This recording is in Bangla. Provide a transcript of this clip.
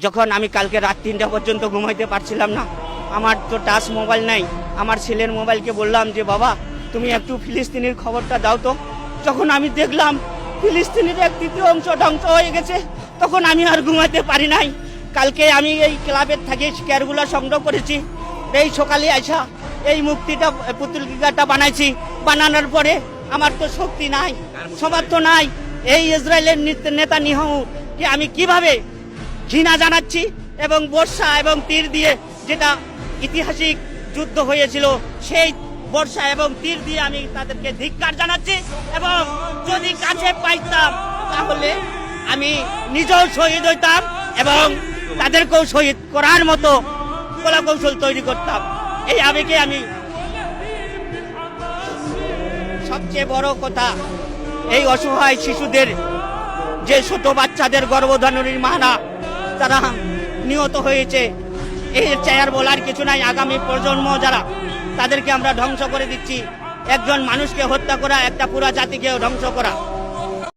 যখন আমি কালকে রাত 3টা পর্যন্ত ঘুমাইতে পারছিলাম না, আমার তো টাচ মোবাইল নাই, আমার ছেলের মোবাইলকে বললাম যে বাবা তুমি একটু ফিলিস্তিনের খবরটা দাও তো। যখন আমি দেখলাম ফিলিস্তিনের 1/3 ধ্বংস হয়ে গেছে, তখন আমি আর ঘুমাতে পারি নাই। কালকে আমি এই ক্লাবের থেকে শেয়ারগুলো সংগ্রহ করেছি, এই সকালে আসা এই মুক্তিটা পুতুলটা বানাইছি। বানানোর পরে আমার তো শক্তি নাই, সমর্থ নাই। এই ইসরায়েলের নেতানিয়াহুকে আমি কিভাবে ঘৃণা জানাচ্ছি, এবং বর্ষা এবং তীর দিয়ে, যেটা ঐতিহাসিক যুদ্ধ হয়েছিল, সেই বর্ষা এবং তীর দিয়ে আমি তাদেরকে ধিক্কার জানাচ্ছি। এবং যদি কাছে পাইতাম তাহলে আমি নিজেও শহীদ হইতাম এবং তাদেরকেও শহীদ করার মতো কলাকৌশল তৈরি করতাম। এই আবেগে আমি, সবচেয়ে বড় কথা, এই অসহায় শিশুদের, যে ছোট বাচ্চাদের গর্ভধারণের মানা তারা নিহত হয়েছে, এর চেয়ার বলার কিছু নাই। আগামী প্রজন্ম যারা, তাদেরকে আমরা ধ্বংস করে দিচ্ছি। একজন মানুষকে হত্যা করা একটা পুরো জাতিকে ধ্বংস করা।